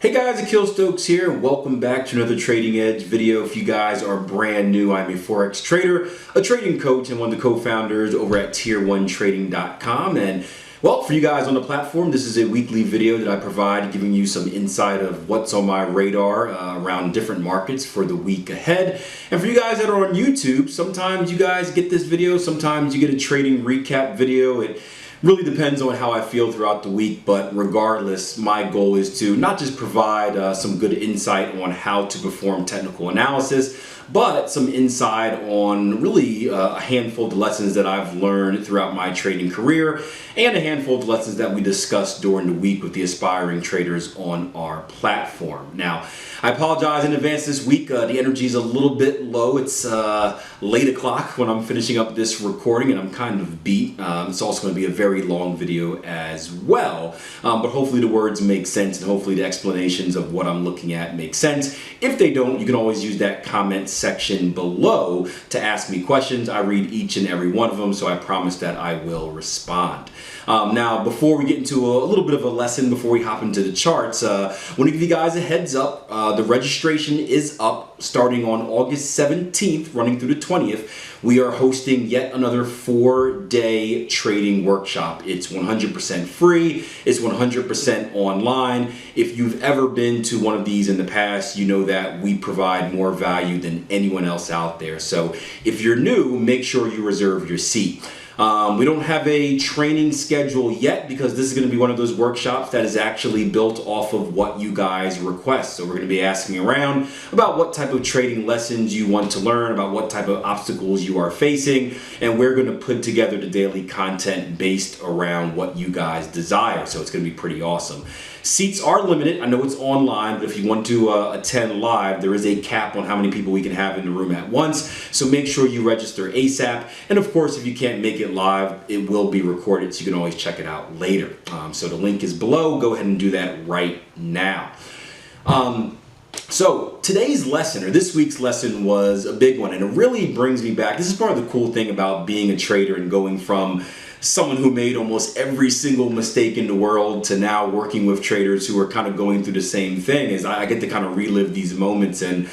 Hey guys, Akil Stokes here. Welcome back to another Trading Edge video. If you guys are brand new, I'm a Forex trader, a trading coach, and one of the co-founders over at tier1trading.com. And well, for you guys on the platform, this is a weekly video that I provide giving you some insight of what's on my radar around different markets for the week ahead. And for you guys that are on YouTube, sometimes you guys get this video, sometimes you get a trading recap video. It really depends on how I feel throughout the week, but regardless, my goal is to not just provide some good insight on how to perform technical analysis, but some insight on really a handful of the lessons that I've learned throughout my trading career and a handful of the lessons that we discussed during the week with the aspiring traders on our platform. Now, I apologize in advance this week. The energy is a little bit low. It's late o'clock when I'm finishing up this recording and I'm kind of beat. It's also going to be a very long video as well, but hopefully the words make sense and hopefully the explanations of what I'm looking at make sense. If they don't, you can always use that comment section below to ask me questions. I read each and every one of them, so I promise that I will respond. Now, before we get into a little bit of a lesson, before we hop into the charts, I want to give you guys a heads up. The registration is up starting on August 17th, running through the 20th. We are hosting yet another 4-day trading workshop. It's 100% free. It's 100% online. If you've ever been to one of these in the past, you know that we provide more value than anyone else out there. So if you're new, make sure you reserve your seat. We don't have a training schedule yet because this is going to be one of those workshops that is actually built off of what you guys request. So we're going to be asking around about what type of trading lessons you want to learn, about what type of obstacles you are facing, and we're going to put together the daily content based around what you guys desire. So it's going to be pretty awesome. Seats are limited. I know it's online, but if you want to attend live, there is a cap on how many people we can have in the room at once. So make sure you register ASAP. And of course, if you can't make it live, it will be recorded, so you can always check it out later. So the link is below. Go ahead and do that right now. So today's lesson, or this week's lesson, was a big one, and it really brings me back. This is part of the cool thing about being a trader and going from someone who made almost every single mistake in the world to now working with traders who are kind of going through the same thing. Is I get to kind of relive these moments and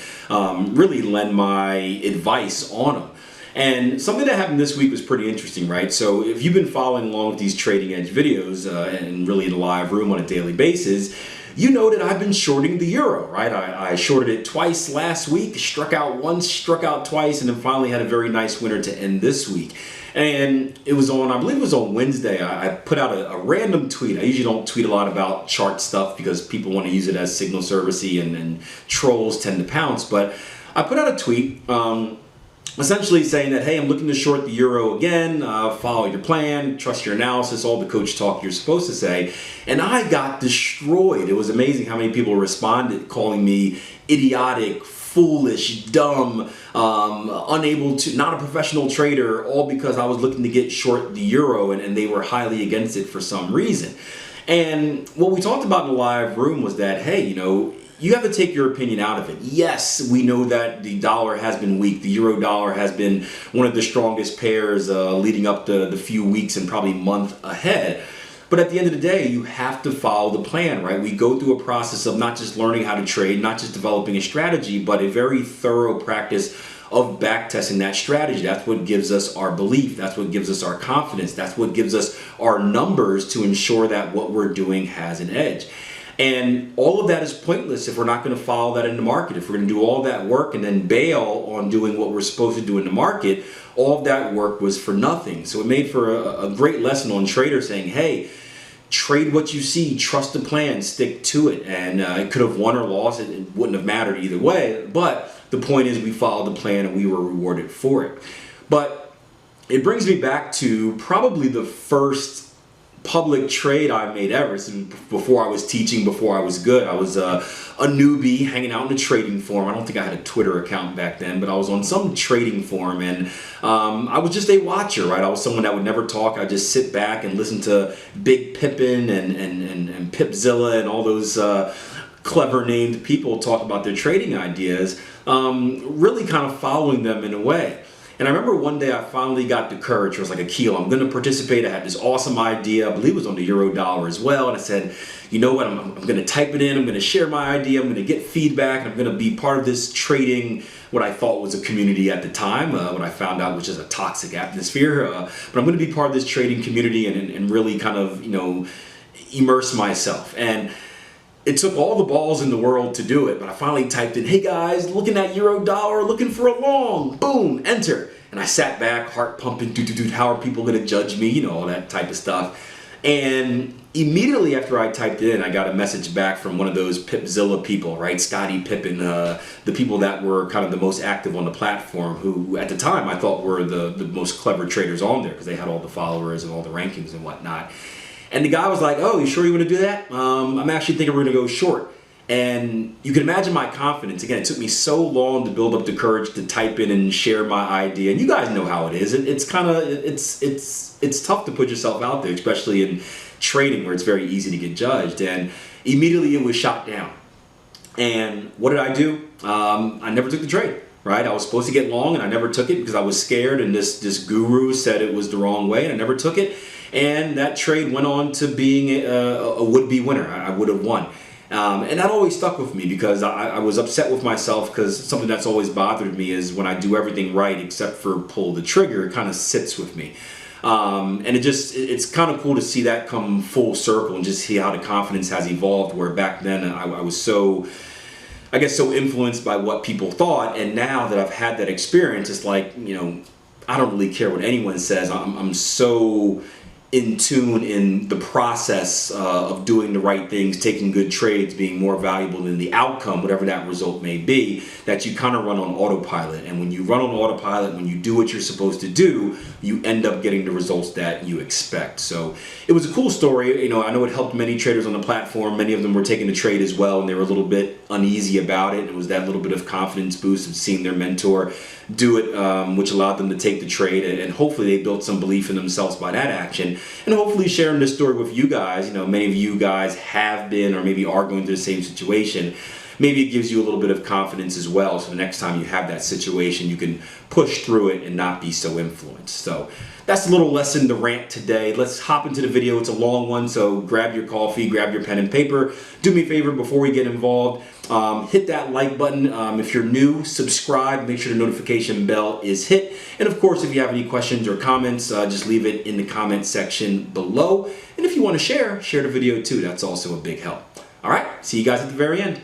really lend my advice on them. And something that happened this week was pretty interesting, right? So if you've been following along with these Trading Edge videos and really in the live room on a daily basis, you know that I've been shorting the euro, right? I shorted it twice last week, struck out once, struck out twice, and then finally had a very nice winner to end this week. And it was on, I believe it was on Wednesday, I put out a random tweet. I usually don't tweet a lot about chart stuff because people want to use it as signal servicey and trolls tend to pounce. But I put out a tweet essentially saying that, hey, I'm looking to short the euro again, follow your plan, trust your analysis, all the coach talk you're supposed to say. And I got destroyed. It was amazing how many people responded calling me idiotic, foolish, dumb, unable to, not a professional trader, all because I was looking to get short the euro and they were highly against it for some reason. And what we talked about in the live room was that, hey, you know, you have to take your opinion out of it. Yes, we know that the dollar has been weak. The euro dollar has been one of the strongest pairs leading up to the few weeks and probably month ahead. But at the end of the day, you have to follow the plan, right? We go through a process of not just learning how to trade, not just developing a strategy, but a very thorough practice of backtesting that strategy. That's what gives us our belief. That's what gives us our confidence. That's what gives us our numbers to ensure that what we're doing has an edge. And all of that is pointless if we're not going to follow that in the market. If we're going to do all that work and then bail on doing what we're supposed to do in the market, all of that work was for nothing. So it made for a great lesson on traders saying, hey, trade what you see, trust the plan, stick to it. And it could have won or lost. It wouldn't have mattered either way. But the point is we followed the plan and we were rewarded for it. But it brings me back to probably the first public trade I made ever. So before I was teaching, before I was good, I was a newbie hanging out in a trading forum. I don't think I had a Twitter account back then, but I was on some trading forum and I was just a watcher, right? I was someone that would never talk. I'd just sit back and listen to Big Pippin and Pipzilla and all those clever named people talk about their trading ideas, really kind of following them in a way. And I remember one day I finally got the courage. It was like, Akil, I'm going to participate. I had this awesome idea. I believe it was on the euro dollar as well. And I said, you know what, I'm going to type it in. I'm going to share my idea. I'm going to get feedback. And I'm going to be part of this trading, what I thought was a community at the time, what I found out was just a toxic atmosphere. But I'm going to be part of this trading community and really kind of, immerse myself. And it took all the balls in the world to do it, but I finally typed in, hey guys, looking at euro dollar, looking for a long, boom, enter. And I sat back, heart pumping, how are people gonna judge me, all that type of stuff. And immediately after I typed it in, I got a message back from one of those Pipzilla people, right? Scotty Pippen, the people that were kind of the most active on the platform, who at the time I thought were the most clever traders on there because they had all the followers and all the rankings and whatnot. And the guy was like, oh, you sure you want to do that? I'm actually thinking we're going to go short. And you can imagine my confidence. Again, it took me so long to build up the courage to type in and share my idea. And you guys know how it is. It's kind of, it's tough to put yourself out there, especially in trading where it's very easy to get judged. And immediately it was shot down. And what did I do? I never took the trade, right? I was supposed to get long and I never took it because I was scared. And this guru said it was the wrong way and I never took it. And that trade went on to being a would-be winner. I would have won. And that always stuck with me because I was upset with myself because something that's always bothered me is when I do everything right except for pull the trigger, it kind of sits with me. And it's kind of cool to see that come full circle and just see how the confidence has evolved, where back then I was so, I guess, so influenced by what people thought. And now that I've had that experience, it's like, I don't really care what anyone says. I'm so in tune in the process of doing the right things, taking good trades, being more valuable than the outcome, whatever that result may be, that you kind of run on autopilot. And when you run on autopilot, when you do what you're supposed to do, you end up getting the results that you expect. So it was a cool story. I know it helped many traders on the platform. Many of them were taking the trade as well, and they were a little bit uneasy about it. It was that little bit of confidence boost of seeing their mentor do it, which allowed them to take the trade, and hopefully they built some belief in themselves by that action. And hopefully sharing this story with you guys, many of you guys have been or maybe are going through the same situation. Maybe it gives you a little bit of confidence as well, so the next time you have that situation, you can push through it and not be so influenced. So that's a little lesson to rant today. Let's hop into the video. It's a long one, so grab your coffee, grab your pen and paper. Do me a favor before we get involved. Hit that like button. If you're new, subscribe. Make sure the notification bell is hit. And of course, if you have any questions or comments, just leave it in the comment section below. And if you want to share the video too. That's also a big help. All right, see you guys at the very end.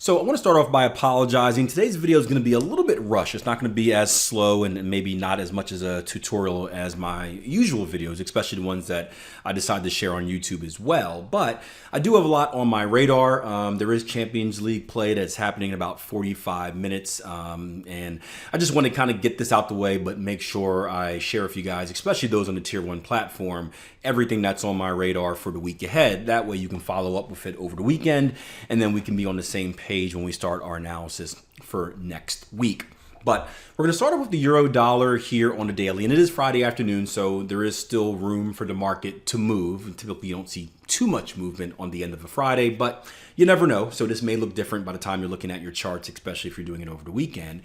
So I want to start off by apologizing. Today's video is going to be a little bit rushed. It's not going to be as slow and maybe not as much as a tutorial as my usual videos, especially the ones that I decided to share on YouTube as well. But I do have a lot on my radar. There is Champions League play that's happening in about 45 minutes. And I just want to kind of get this out the way, but make sure I share with you guys, especially those on the Tier 1 platform, everything that's on my radar for the week ahead. That way you can follow up with it over the weekend, and then we can be on the same page when we start our analysis for next week. But we're going to start off with the euro dollar here on the daily, and it is Friday afternoon, so there is still room for the market to move. And typically you don't see too much movement on the end of a Friday, but you never know. So this may look different by the time you're looking at your charts, especially if you're doing it over the weekend.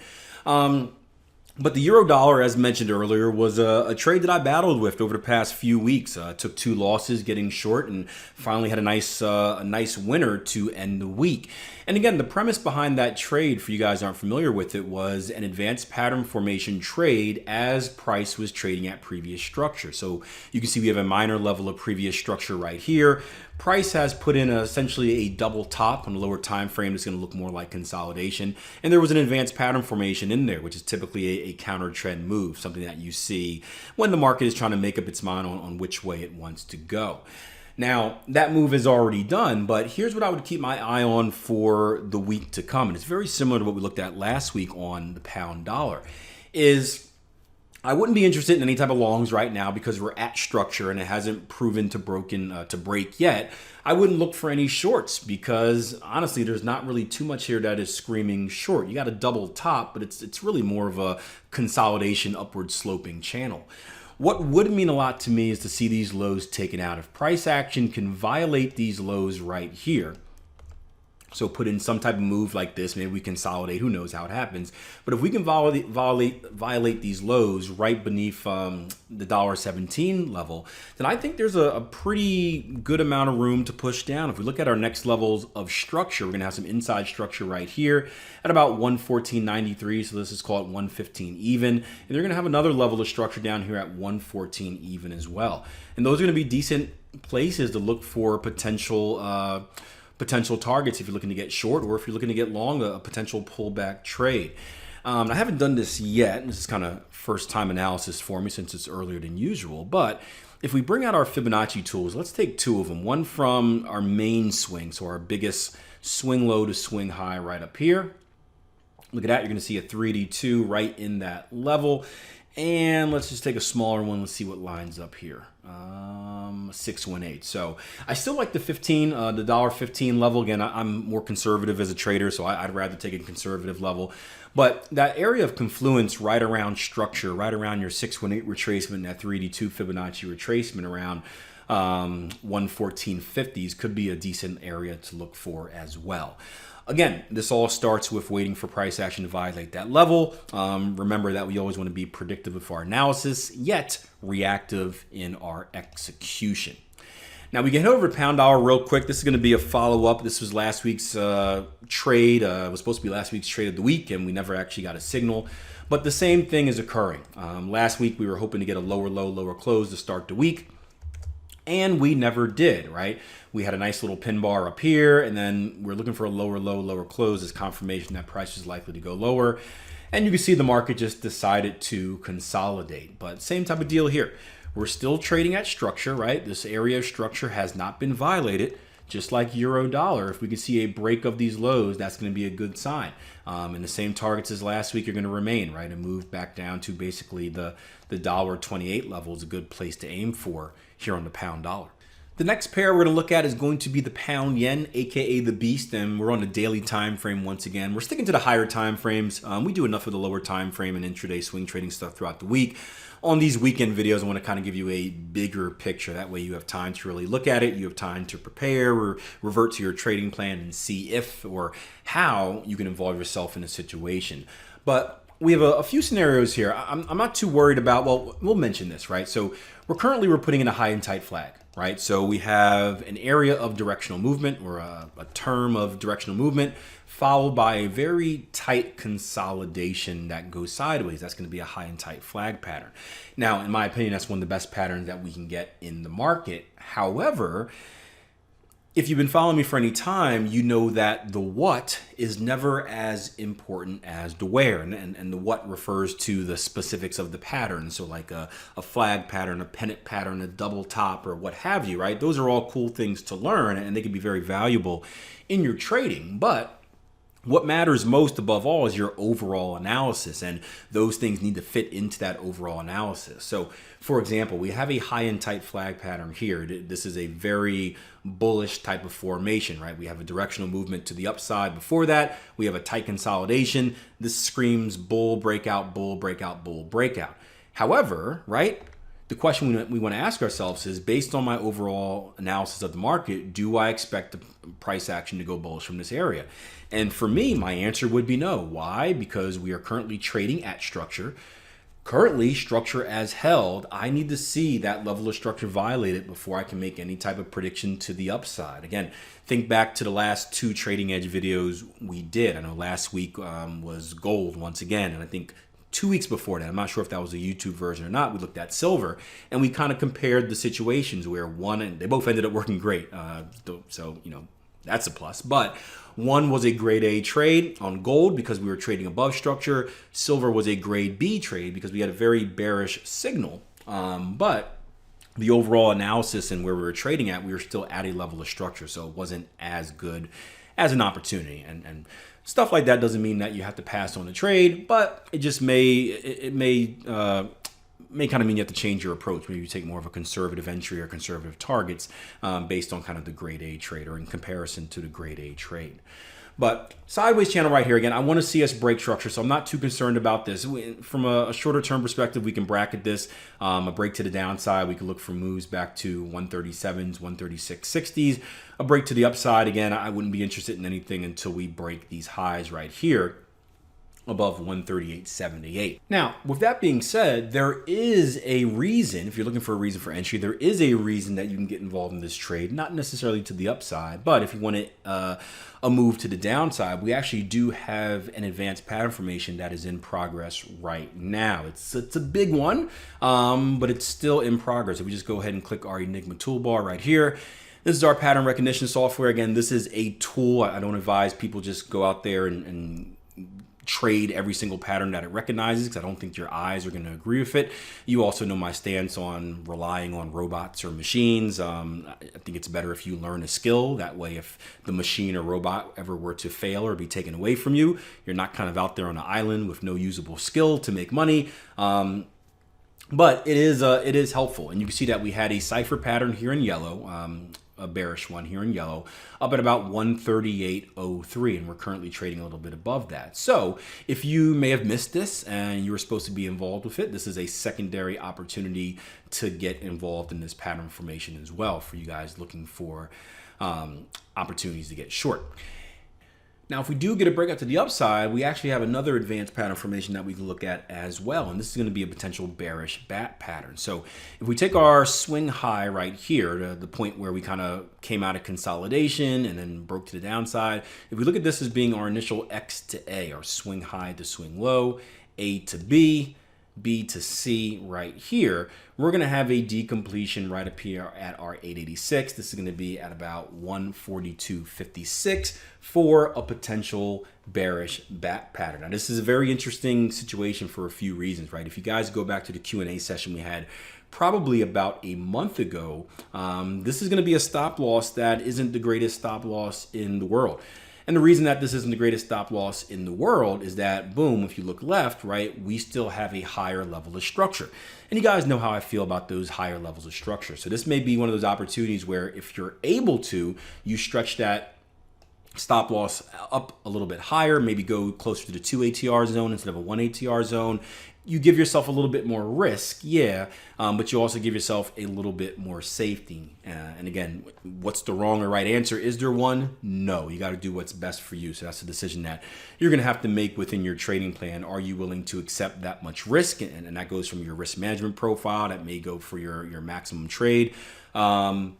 But the euro dollar, as mentioned earlier, was a trade that I battled with over the past few weeks. Took 2 losses getting short and finally had a nice winner to end the week. And again, the premise behind that trade, for you guys who aren't familiar with it, was an advanced pattern formation trade as price was trading at previous structure. So you can see we have a minor level of previous structure right here. Price has put in essentially a double top on the lower time frame. It's going to look more like consolidation. And there was an advanced pattern formation in there, which is typically a counter trend move, something that you see when the market is trying to make up its mind on which way it wants to go. Now, that move is already done, but here's what I would keep my eye on for the week to come. And it's very similar to what we looked at last week on the pound dollar. Is I wouldn't be interested in any type of longs right now because we're at structure and it hasn't proven to break yet. I wouldn't look for any shorts because honestly, there's not really too much here that is screaming short. You got a double top, but it's really more of a consolidation upward sloping channel. What would mean a lot to me is to see these lows taken out. If price action can violate these lows right here, So put in some type of move like this, maybe we consolidate, who knows how it happens. But if we can violate these lows right beneath the $1.17 level, then I think there's a pretty good amount of room to push down. If we look at our next levels of structure, we're gonna have some inside structure right here at about 114.93. So this is called 115 even. And they're gonna have another level of structure down here at 114 even as well. And those are gonna be decent places to look for potential targets if you're looking to get short, or if you're looking to get long, a potential pullback trade. I haven't done this yet. This is kind of first time analysis for me since it's earlier than usual. But if we bring out our Fibonacci tools, let's take two of them. One from our main swing, so our biggest swing low to swing high right up here. Look at that. You're going to see a 3D2 right in that level. And let's just take a smaller one. Let's see what lines up here. 618. So I still like the $1.15 level. Again, I'm more conservative as a trader, so I'd rather take a conservative level. But that area of confluence right around structure, right around your 618 retracement, that 3D2 Fibonacci retracement around 114.50s could be a decent area to look for as well. Again, this all starts with waiting for price action to violate that level. Remember that we always want to be predictive of our analysis, yet reactive in our execution. Now we get over to pound dollar real quick. This is going to be a follow-up. This was last week's trade. It was supposed to be last week's trade of the week, and we never actually got a signal. But the same thing is occurring. Last week we were hoping to get a lower low, lower close to start the week. And we never did, right? We had a nice little pin bar up here, and then we're looking for a lower low, lower close as confirmation that price is likely to go lower. And you can see the market just decided to consolidate. But same type of deal here. We're still trading at structure, right? This area of structure has not been violated, just like euro dollar. If we can see a break of these lows, that's going to be a good sign. And the same targets as last week are going to remain, right? And move back down to basically the $1.28 level is a good place to aim for here on the pound dollar. The next pair we're going to look at is going to be the pound yen, aka the beast, and we're on a daily time frame once again. We're sticking to the higher time frames. We do enough of the lower time frame and intraday swing trading stuff throughout the week. On these weekend videos, I want to kind of give you a bigger picture. That way you have time to really look at it. You have time to prepare or revert to your trading plan and see if or how you can involve yourself in a situation. But we have a few scenarios here. I'm not too worried about, well, we'll mention this, right? So we're putting in a high and tight flag, right? So we have an area of directional movement, or a term of directional movement, followed by a very tight consolidation that goes sideways. That's going to be a high and tight flag pattern. Now, in my opinion, that's one of the best patterns that we can get in the market. However, if you've been following me for any time, you know that the what is never as important as the where. And the what refers to the specifics of the pattern. So like a flag pattern, a pennant pattern, a double top, or what have you, right? Those are all cool things to learn, and they can be very valuable in your trading. But what matters most above all is your overall analysis, and those things need to fit into that overall analysis. So, for example, we have a high and tight flag pattern here. This is a very bullish type of formation, right? We have a directional movement to the upside. Before that, we have a tight consolidation. This screams bull breakout, bull breakout, bull breakout. However, right, the question we want to ask ourselves is, based on my overall analysis of the market, do I expect the price action to go bullish from this area? And for me, my answer would be no. Why? Because we are currently trading at structure. Currently, structure as held, I need to see that level of structure violated before I can make any type of prediction to the upside. Again, think back to the last two trading edge videos we did. I know last week was gold once again, and I think 2 weeks before that, I'm not sure if that was a YouTube version or not, we looked at silver, and we kind of compared the situations where one, and they both ended up working great. So, you know, that's a plus. But one was a grade A trade on gold because we were trading above structure. Silver was a grade B trade because we had a very bearish signal. But the overall analysis and where we were trading at, we were still at a level of structure. So it wasn't as good as an opportunity. And stuff like that doesn't mean that you have to pass on the trade, but it just may kind of mean you have to change your approach. Maybe you take more of a conservative entry or conservative targets based on kind of the grade A trade or in comparison to the grade A trade. But sideways channel right here, again, I want to see us break structure, so I'm not too concerned about this. From a shorter term perspective, we can bracket this. A break to the downside, we can look for moves back to 137s, 136.60s. A break to the upside, again, I wouldn't be interested in anything until we break these highs right here above 138.78. Now, with that being said, there is a reason, if you're looking for a reason for entry, there is a reason that you can get involved in this trade, not necessarily to the upside, but if you want a move to the downside, we actually do have an advanced pattern formation that is in progress right now. It's a big one, but it's still in progress. If we just go ahead and click our Enigma toolbar right here, this is our pattern recognition software. Again, this is a tool. I don't advise people just go out there and trade every single pattern that it recognizes, because I don't think your eyes are going to agree with it. You also know my stance on relying on robots or machines. I think it's better if you learn a skill. That way, if the machine or robot ever were to fail or be taken away from you, you're not kind of out there on an island with no usable skill to make money. But it is helpful. And you can see that we had a cipher pattern here in yellow, a bearish one here in yellow, up at about 138.03, and we're currently trading a little bit above that. So if you may have missed this and you were supposed to be involved with it, this is a secondary opportunity to get involved in this pattern formation as well for you guys looking for opportunities to get short. Now, if we do get a breakout to the upside, we actually have another advanced pattern formation that we can look at as well. And this is going to be a potential bearish bat pattern. So if we take our swing high right here, to the point where we kind of came out of consolidation and then broke to the downside, if we look at this as being our initial X to A, our swing high to swing low, A to B, B to C right here, we're going to have a decompletion right up here at our 886. This is going to be at about 142.56 for a potential bearish bat pattern. Now, this is a very interesting situation for a few reasons, right? If you guys go back to the Q&A session we had probably about a month ago, this is going to be a stop loss that isn't the greatest stop loss in the world. And the reason that this isn't the greatest stop loss in the world is that, boom, if you look left, right, we still have a higher level of structure. And you guys know how I feel about those higher levels of structure. So this may be one of those opportunities where if you're able to, you stretch that stop loss up a little bit higher, maybe go closer to the 2 ATR zone instead of a 1 ATR zone. You give yourself a little bit more risk, yeah, but you also give yourself a little bit more safety. And again, what's the wrong or right answer? Is there one? No, you got to do what's best for you. So that's a decision that you're going to have to make within your trading plan. Are you willing to accept that much risk? And that goes from your risk management profile. That may go for your maximum trade. Are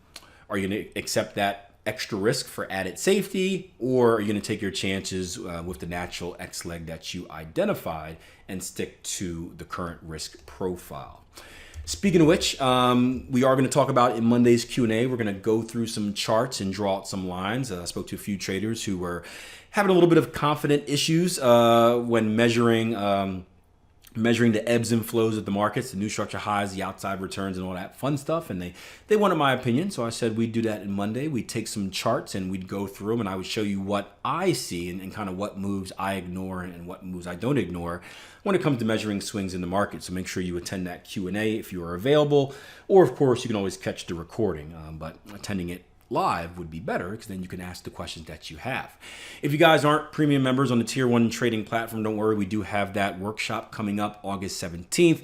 you going to accept that extra risk for added safety, or are you going to take your chances with the natural X leg that you identified and stick to the current risk profile? Speaking of which, we are going to talk about in Monday's Q&A, we're going to go through some charts and draw out some lines. I spoke to a few traders who were having a little bit of confident issues when measuring the ebbs and flows of the markets, the new structure highs, the outside returns, and all that fun stuff. And they wanted my opinion, so I said we'd do that in Monday. We'd take some charts and we'd go through them, and I would show you what I see and kind of what moves I ignore and what moves I don't ignore when it comes to measuring swings in the market. So make sure you attend that Q&A if you are available, or of course you can always catch the recording, but attending it live would be better, because then you can ask the questions that you have. If you guys aren't premium members on the Tier 1 trading platform, don't worry, we do have that workshop coming up August 17th.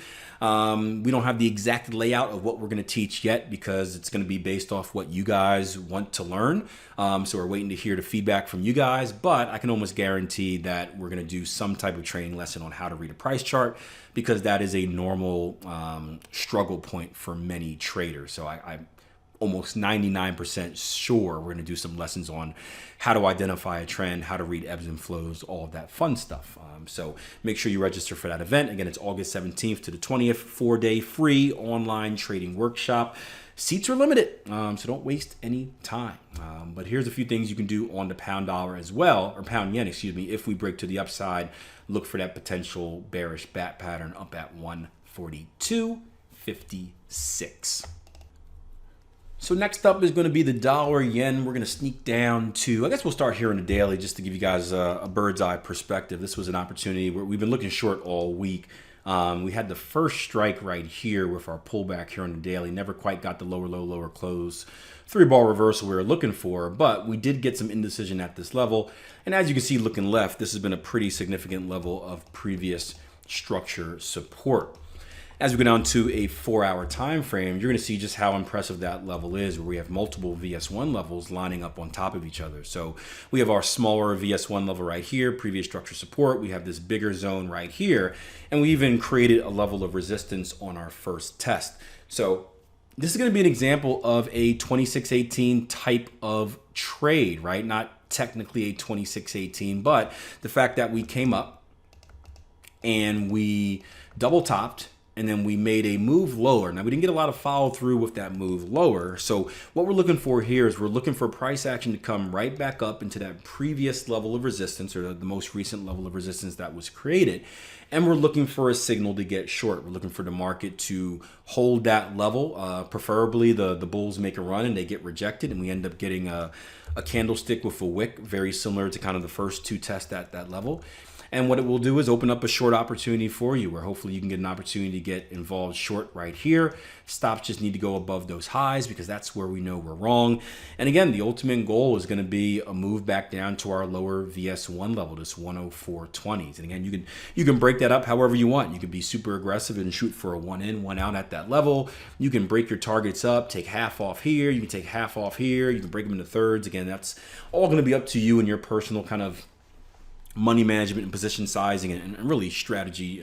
We don't have the exact layout of what we're going to teach yet, because it's going to be based off what you guys want to learn. So we're waiting to hear the feedback from you guys, but I can almost guarantee that we're going to do some type of training lesson on how to read a price chart, because that is a normal struggle point for many traders. So I'm almost 99% sure we're going to do some lessons on how to identify a trend, how to read ebbs and flows, all of that fun stuff. So make sure you register for that event. Again, it's August 17th to the 20th, 4-day free online trading workshop. Seats are limited, so don't waste any time. But here's a few things you can do on the pound dollar as well, or pound yen, excuse me. If we break to the upside, look for that potential bearish bat pattern up at 142.56. So next up is going to be the dollar yen. We're going to sneak down to, I guess we'll start here in the daily just to give you guys a bird's eye perspective. This was an opportunity where we've been looking short all week. We had the first strike right here with our pullback here on the daily. Never quite got the lower low, lower close 3-bar reversal we were looking for, but we did get some indecision at this level. And as you can see looking left, this has been a pretty significant level of previous structure support. As we go down to a 4-hour time frame, you're going to see just how impressive that level is, where we have multiple VS1 levels lining up on top of each other. So we have our smaller VS1 level right here, previous structure support. We have this bigger zone right here, and we even created a level of resistance on our first test. So this is going to be an example of a 2618 type of trade, right? Not technically a 2618, but the fact that we came up and we double topped, and then we made a move lower. Now, we didn't get a lot of follow through with that move lower. So what we're looking for here is we're looking for price action to come right back up into that previous level of resistance, or the most recent level of resistance that was created. And we're looking for a signal to get short. We're looking for the market to hold that level. Preferably the bulls make a run and they get rejected, and we end up getting a candlestick with a wick, very similar to kind of the first two tests at that level. And what it will do is open up a short opportunity for you, where hopefully you can get an opportunity to get involved short right here. Stops just need to go above those highs, because that's where we know we're wrong. And again, the ultimate goal is going to be a move back down to our lower VS1 level, this 104.20s. And again, you can break that up however you want. You can be super aggressive and shoot for a 1 in, 1 out at that level. You can break your targets up, take half off here. You can take half off here. You can break them into thirds. Again, that's all going to be up to you and your personal kind of money management and position sizing and really strategy,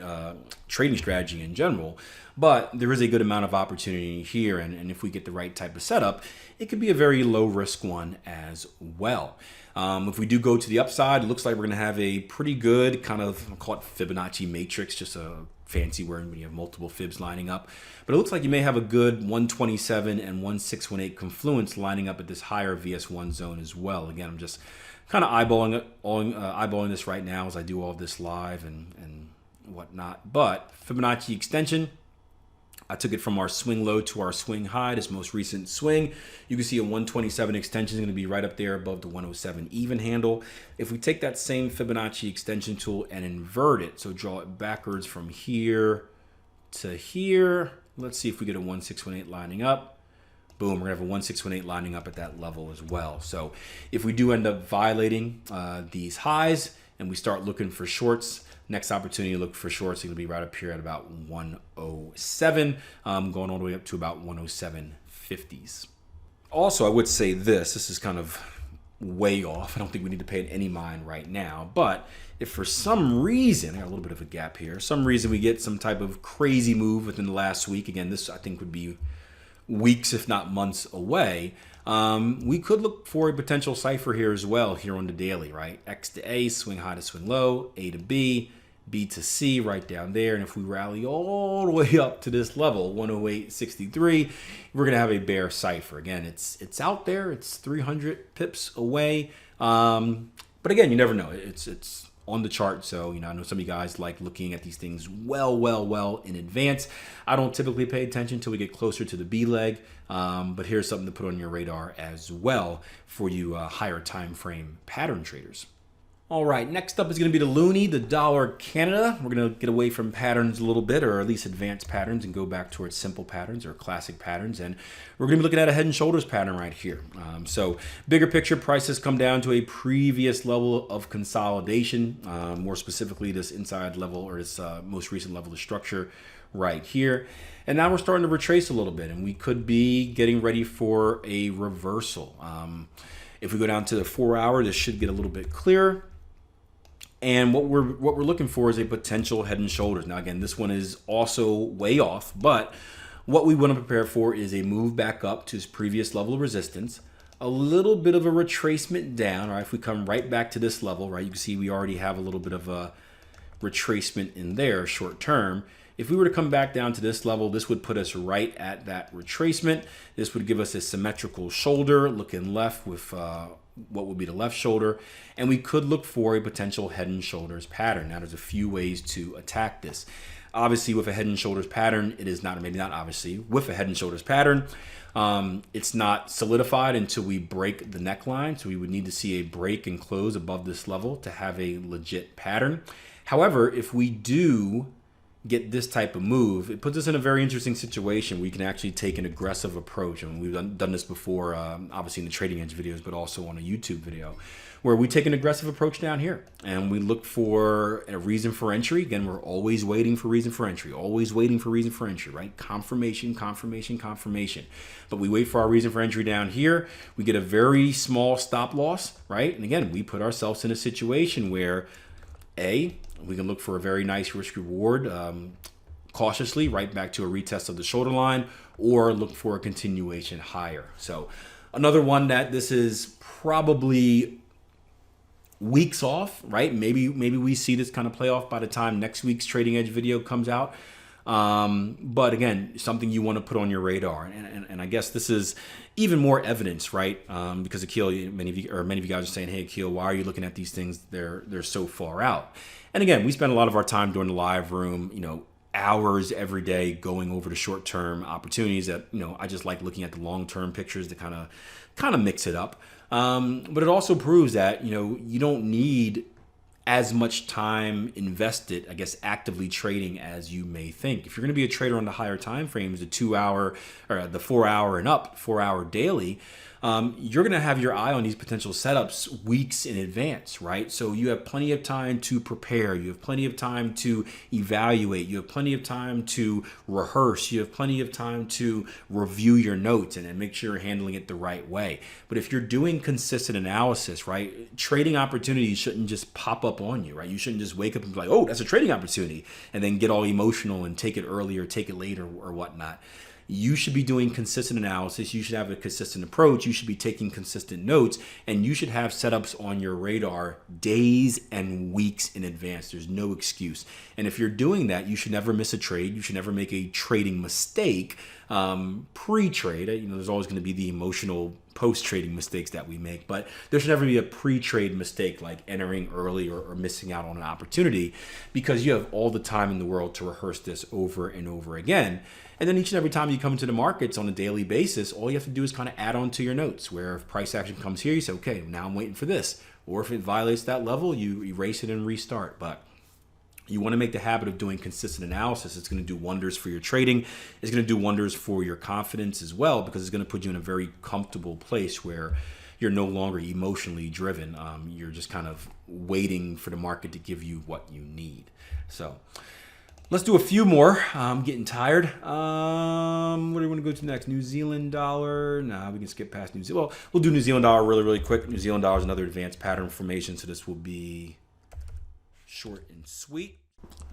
trading strategy in general. But there is a good amount of opportunity here, and if we get the right type of setup, it could be a very low risk one as well. If we do go to the upside, it looks like we're going to have a pretty good kind of, I'll call it Fibonacci matrix, just a fancy word when you have multiple fibs lining up. But it looks like you may have a good 127 and 1618 confluence lining up at this higher VS1 zone as well. Again, I'm just kind of eyeballing this right now as I do all of this live and whatnot. But Fibonacci extension, I took it from our swing low to our swing high, this most recent swing. You can see a 127 extension is going to be right up there above the 107 even handle. If we take that same Fibonacci extension tool and invert it, so draw it backwards from here to here, let's see if we get a 1618 lining up. Boom, we're going to have a 1618 lining up at that level as well. So if we do end up violating these highs and we start looking for shorts, next opportunity to look for shorts is going to be right up here at about 107, going all the way up to about 107.50s. Also, I would say this is kind of way off. I don't think we need to pay it any mind right now. But if for some reason, I got a little bit of a gap here, some reason we get some type of crazy move within the last week, again, this I think would be weeks, if not months away, we could look for a potential cipher here as well, here on the daily, right? X to A, swing high to swing low, A to B, B to C right down there. And if we rally all the way up to this level, 108.63, we're going to have a bear cipher. Again, it's out there. It's 300 pips away. But again, you never know. It's on the chart. So, I know some of you guys like looking at these things well in advance. I don't typically pay attention until we get closer to the B leg. But here's something to put on your radar as well for you higher time frame pattern traders. All right, next up is going to be the loonie, the dollar Canada. We're going to get away from patterns a little bit, or at least advanced patterns, and go back towards simple patterns or classic patterns. And we're going to be looking at a head and shoulders pattern right here. So bigger picture, prices come down to a previous level of consolidation, more specifically this inside level, or this most recent level of structure right here. And now we're starting to retrace a little bit, and we could be getting ready for a reversal. If we go down to the 4 hour, this should get a little bit clearer. And what we're looking for is a potential head and shoulders. Now, again, this one is also way off, but what we want to prepare for is a move back up to its previous level of resistance, a little bit of a retracement down. Right, if we come right back to this level, right, you can see we already have a little bit of a retracement in there short term. If we were to come back down to this level, this would put us right at that retracement. This would give us a symmetrical shoulder looking left with what would be the left shoulder, and we could look for a potential head and shoulders pattern. Now, there's a few ways to attack this. Obviously, with a head and shoulders pattern, it is not, maybe not obviously, with a head and shoulders pattern, it's not solidified until we break the neckline. So we would need to see a break and close above this level to have a legit pattern. However, if we do get this type of move, it puts us in a very interesting situation. We can actually take an aggressive approach, and we've done this before, obviously in the Trading Edge videos, but also on a YouTube video, where we take an aggressive approach down here and we look for a reason for entry. Again, we're always waiting for reason for entry, always waiting for reason for entry, right? Confirmation, confirmation, confirmation. But we wait for our reason for entry down here. We get a very small stop loss, right? And again, we put ourselves in a situation where we can look for a very nice risk reward cautiously right back to a retest of the shoulder line, or look for a continuation higher. So another one that this is probably weeks off, right? Maybe we see this kind of play off by the time next week's Trading Edge video comes out. But again, something you want to put on your radar. And I guess this is even more evidence, right? Because Akil, many of you guys are saying, hey, Akil, why are you looking at these things? They're so far out. And again, we spend a lot of our time during the live room, hours every day going over the short-term opportunities that, I just like looking at the long-term pictures to kind of mix it up. But it also proves that, you don't need as much time invested, I guess, actively trading as you may think. If you're going to be a trader on the higher time frames, the 2 hour or the 4 hour and up, 4 hour daily, you're going to have your eye on these potential setups weeks in advance, right? So you have plenty of time to prepare. You have plenty of time to evaluate. You have plenty of time to rehearse. You have plenty of time to review your notes and make sure you're handling it the right way. But if you're doing consistent analysis, right, trading opportunities shouldn't just pop up on you, right? You shouldn't just wake up and be like, oh, that's a trading opportunity, and then get all emotional and take it early or take it later or whatnot. You should be doing consistent analysis. You should have a consistent approach. You should be taking consistent notes, and you should have setups on your radar days and weeks in advance. There's no excuse. And if you're doing that, you should never miss a trade. You should never make a trading mistake pre-trade. There's always going to be the emotional post-trading mistakes that we make, but there should never be a pre-trade mistake like entering early or missing out on an opportunity, because you have all the time in the world to rehearse this over and over again. And then each and every time you come into the markets on a daily basis, all you have to do is kind of add on to your notes, where if price action comes here, you say, okay, now I'm waiting for this. Or if it violates that level, you erase it and restart. But you want to make the habit of doing consistent analysis. It's going to do wonders for your trading. It's going to do wonders for your confidence as well, because it's going to put you in a very comfortable place where you're no longer emotionally driven. You're just kind of waiting for the market to give you what you need. So let's do a few more. I'm getting tired. What do we want to go to next? New Zealand dollar. Nah, we can skip past New Zealand. Well, we'll do New Zealand dollar really, really quick. New Zealand dollar is another advanced pattern formation, so this will be short and sweet.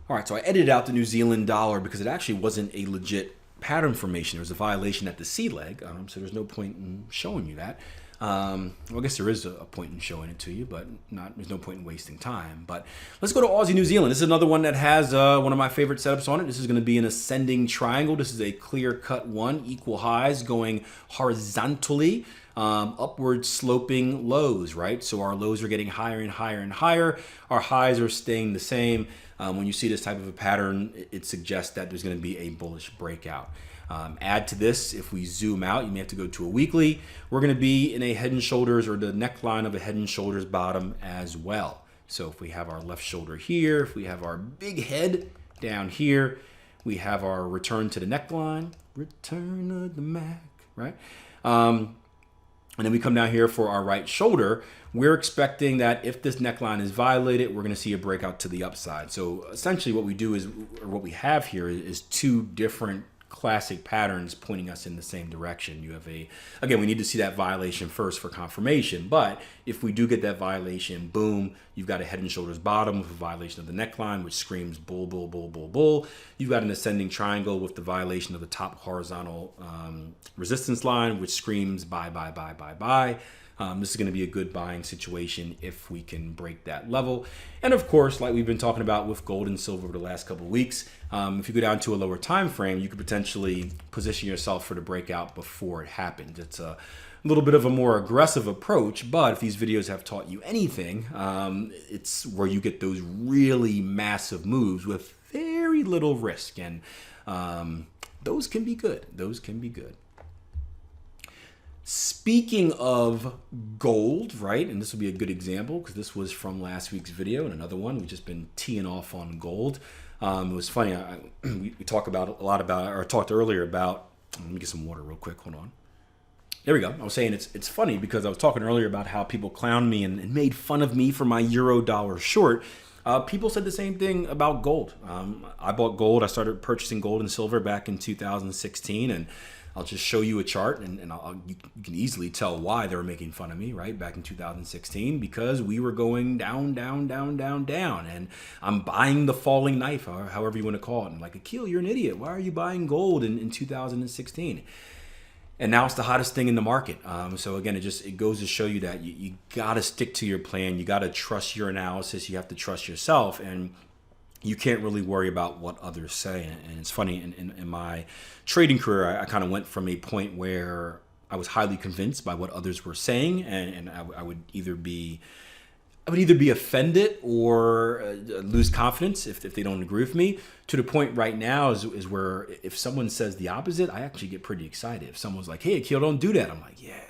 All right, so I edited out the New Zealand dollar because it actually wasn't a legit pattern formation. There was a violation at the C leg, so there's no point in showing you that. Well, I guess there is a point in showing it to you, but there's no point in wasting time. But let's go to Aussie New Zealand. This is another one that has one of my favorite setups on it. This is going to be an ascending triangle. This is a clear-cut one, equal highs going horizontally, upward sloping lows, right? So our lows are getting higher and higher and higher. Our highs are staying the same. When you see this type of a pattern, it suggests that there's going to be a bullish breakout. Add to this, if we zoom out, you may have to go to a weekly. We're going to be in a head and shoulders, or the neckline of a head and shoulders bottom as well. So if we have our left shoulder here, if we have our big head down here, we have our return to the neckline, return of the Mac, right? And then we come down here for our right shoulder. We're expecting that if this neckline is violated, we're going to see a breakout to the upside. So essentially what we do is, or what we have here is two different classic patterns pointing us in the same direction. You have again, we need to see that violation first for confirmation, but if we do get that violation, boom, you've got a head and shoulders bottom with a violation of the neckline, which screams bull, bull, bull, bull, bull. You've got an ascending triangle with the violation of the top horizontal resistance line, which screams buy, buy, buy, buy, buy. This is going to be a good buying situation if we can break that level. And of course, like we've been talking about with gold and silver over the last couple of weeks, if you go down to a lower time frame, you could potentially position yourself for the breakout before it happens. It's a little bit of a more aggressive approach, but if these videos have taught you anything, it's where you get those really massive moves with very little risk, and those can be good. Those can be good. Speaking of gold, right, and this will be a good example because this was from last week's video and another one. We've just been teeing off on gold. It was funny. We talked talked earlier about. Let me get some water real quick. Hold on. There we go. I was saying it's funny because I was talking earlier about how people clowned me and made fun of me for my euro dollar short. People said the same thing about gold. I bought gold. I started purchasing gold and silver back in 2016, and I'll just show you a chart, and you can easily tell why they were making fun of me, right? Back in 2016, because we were going down, down, down, down, down, and I'm buying the falling knife, or however you want to call it. And like, Akil, you're an idiot. Why are you buying gold in 2016? And now it's the hottest thing in the market. So again, it goes to show you that you got to stick to your plan. You got to trust your analysis. You have to trust yourself, and you can't really worry about what others say. And it's funny, in my trading career, I kind of went from a point where I was highly convinced by what others were saying, and I would either be offended or lose confidence if they don't agree with me, to the point right now is where if someone says the opposite, I actually get pretty excited. If someone's like, hey, Akil, don't do that, I'm like, yeah,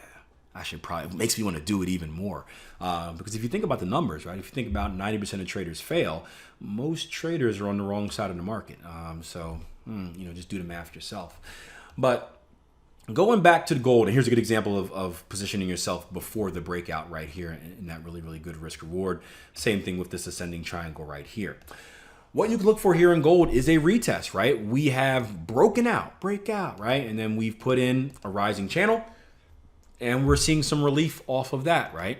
I should probably. It makes me want to do it even more. Because if you think about the numbers, right? If you think about 90% of traders fail, most traders are on the wrong side of the market. Just do the math yourself. But going back to the gold, and here's a good example of positioning yourself before the breakout right here in that really, really good risk reward. Same thing with this ascending triangle right here. What you can look for here in gold is a retest, right? We have breakout, right? And then we've put in a rising channel, and we're seeing some relief off of that, right?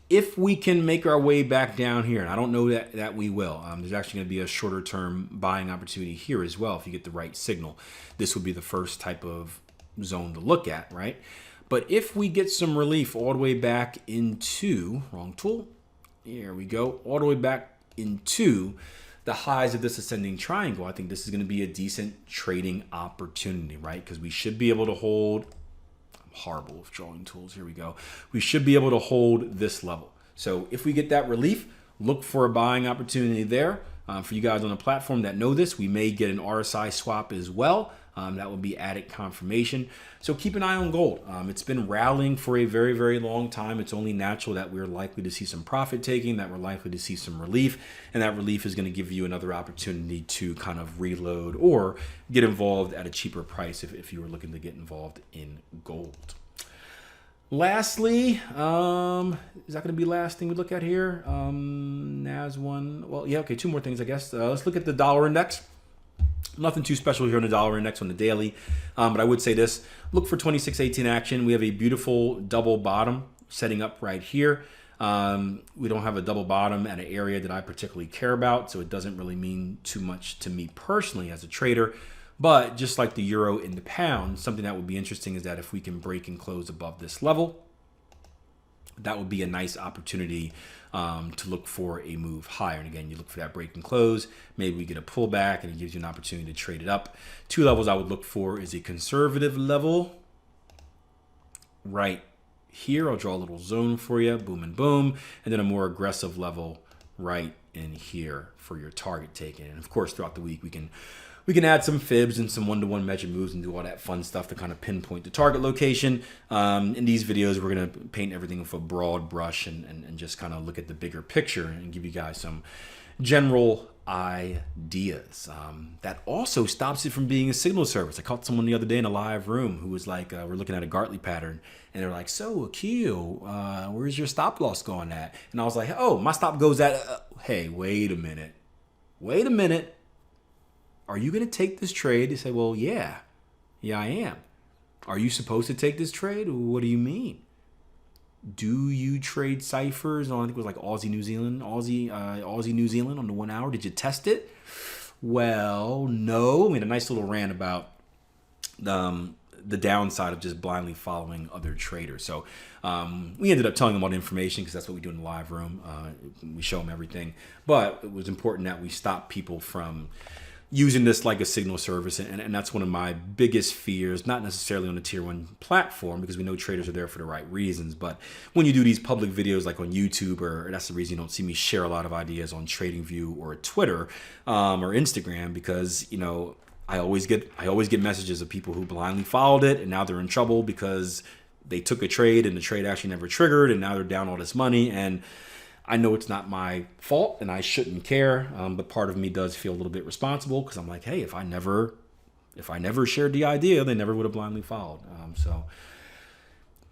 If we can make our way back down here, and I don't know that we will, there's actually going to be a shorter term buying opportunity here as well if you get the right signal. This would be the first type of zone to look at, right? But if we get some relief all the way back into, wrong tool, here we go, all the way back into the highs of this ascending triangle, I think this is going to be a decent trading opportunity, right? Because we should be able to hold, I'm horrible with drawing tools, here we go. We should be able to hold this level. So if we get that relief, look for a buying opportunity there. For you guys on the platform that know this, we may get an RSI swap as well. That will be added confirmation. So keep an eye on gold. It's been rallying for a very, very long time. It's only natural that we're likely to see some profit taking, that we're likely to see some relief, and that relief is going to give you another opportunity to kind of reload or get involved at a cheaper price if you were looking to get involved in gold. Lastly, is that going to be the last thing we look at here? NAS one. Well, yeah, okay, two more things, I guess. Let's look at the dollar index. Nothing too special here on the dollar index on the daily, but I would say this: look for 2618 action. We have a beautiful double bottom setting up right here. We don't have a double bottom at an area that I particularly care about, so it doesn't really mean too much to me personally as a trader. But just like the euro and the pound, something that would be interesting is that if we can break and close above this level, that would be a nice opportunity to look for a move higher. And again, you look for that break and close. Maybe we get a pullback and it gives you an opportunity to trade it up. Two levels I would look for is a conservative level right here. I'll draw a little zone for you, boom and boom. And then a more aggressive level right in here for your target taking. And of course, throughout the week, we can add some fibs and some one-to-one measure moves and do all that fun stuff to kind of pinpoint the target location. In these videos, we're going to paint everything with a broad brush and just kind of look at the bigger picture and give you guys some general ideas. That also stops it from being a signal service. I caught someone the other day in a live room who was like, we're looking at a Gartley pattern, and they're like, so Akil, where's your stop loss going at? And I was like, oh, my stop goes at, hey, wait a minute. Are you going to take this trade? They say, well, yeah, I am. Are you supposed to take this trade? What do you mean? Do you trade ciphers on, I think it was like Aussie New Zealand on the 1 hour? Did you test it? Well, no. I mean, a nice little rant about the downside of just blindly following other traders. So we ended up telling them all the information because that's what we do in the live room. We show them everything. But it was important that we stop people from using this like a signal service, and that's one of my biggest fears, not necessarily on a tier 1 platform because we know traders are there for the right reasons, but when you do these public videos like on YouTube, or that's the reason you don't see me share a lot of ideas on TradingView or Twitter or Instagram, because I always get messages of people who blindly followed it and now they're in trouble because they took a trade and the trade actually never triggered and now they're down all this money. And I know it's not my fault and I shouldn't care, but part of me does feel a little bit responsible because I'm like, hey, if I never shared the idea, they never would have blindly followed. So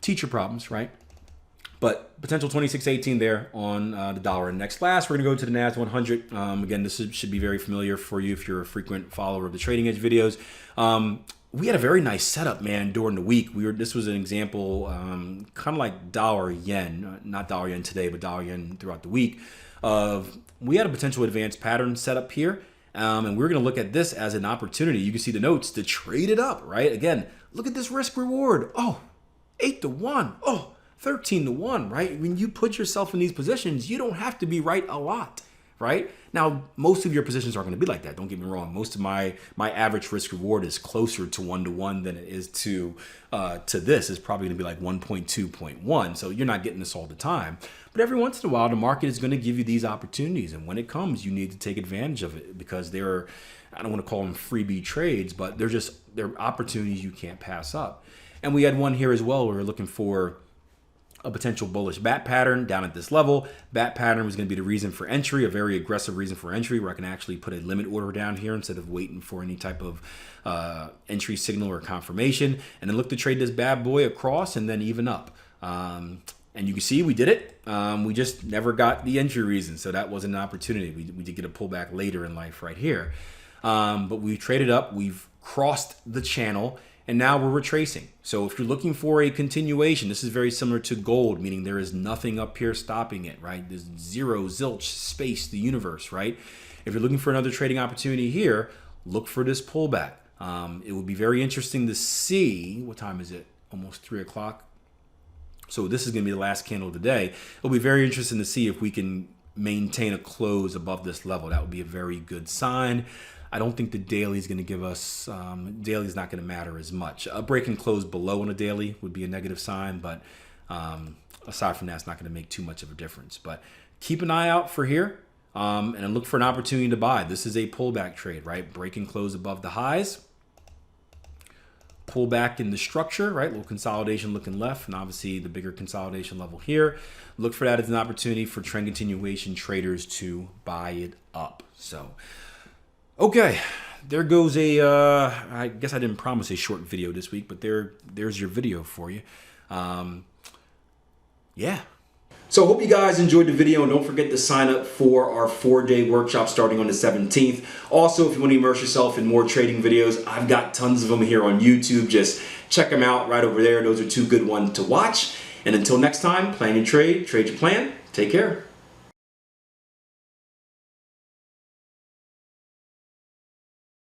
teacher problems, right? But potential 26.18 there on the dollar index. Last, we're going to go to the NASDAQ 100. Again, this should be very familiar for you if you're a frequent follower of the Trading Edge videos. We had a very nice setup, man, during the week. This was an example, kind of like dollar yen, not dollar yen today, but dollar yen throughout the week. We had a potential advanced pattern set up here, and we're going to look at this as an opportunity. You can see the notes to trade it up, right? Again, look at this risk reward. Oh, 8-1. Oh, 13-1, right? When you put yourself in these positions, you don't have to be right a lot, right? Now, most of your positions aren't going to be like that. Don't get me wrong. Most of my average risk reward is closer to 1-1 than it is to this. It's probably going to be like 1.2.1. So you're not getting this all the time. But every once in a while, the market is going to give you these opportunities. And when it comes, you need to take advantage of it because they're, I don't want to call them freebie trades, but they're opportunities you can't pass up. And we had one here as well. We were looking for a potential bullish bat pattern down at this level. Bat pattern was going to be the reason for entry, a very aggressive reason for entry, where I can actually put a limit order down here instead of waiting for any type of entry signal or confirmation. And then look to trade this bad boy across and then even up. And you can see we did it. We just never got the entry reason, so that wasn't an opportunity. We did get a pullback later in life right here. But we traded up. We've crossed the channel. And now we're retracing. So if you're looking for a continuation, this is very similar to gold, meaning there is nothing up here stopping it, right? There's zero, zilch, space, the universe, right? If you're looking for another trading opportunity here, look for this pullback. It would be very interesting to see, what time is it? Almost 3 o'clock. So this is going to be the last candle of the day. It'll be very interesting to see if we can maintain a close above this level. That would be a very good sign. I don't think the daily is going to give us, daily is not going to matter as much. A break and close below on a daily would be a negative sign, but aside from that, it's not going to make too much of a difference. But keep an eye out for here and look for an opportunity to buy. This is a pullback trade, right? Break and close above the highs. Pull back in the structure, right? Little consolidation looking left, and obviously the bigger consolidation level here. Look for that as an opportunity for trend continuation traders to buy it up. So, okay, there goes I guess I didn't promise a short video this week, but there's your video for you. Yeah. So I hope you guys enjoyed the video, and don't forget to sign up for our 4-day workshop starting on the 17th. Also, if you want to immerse yourself in more trading videos, I've got tons of them here on YouTube. Just check them out right over there. Those are 2 good ones to watch. And until next time, plan your trade, trade your plan. Take care.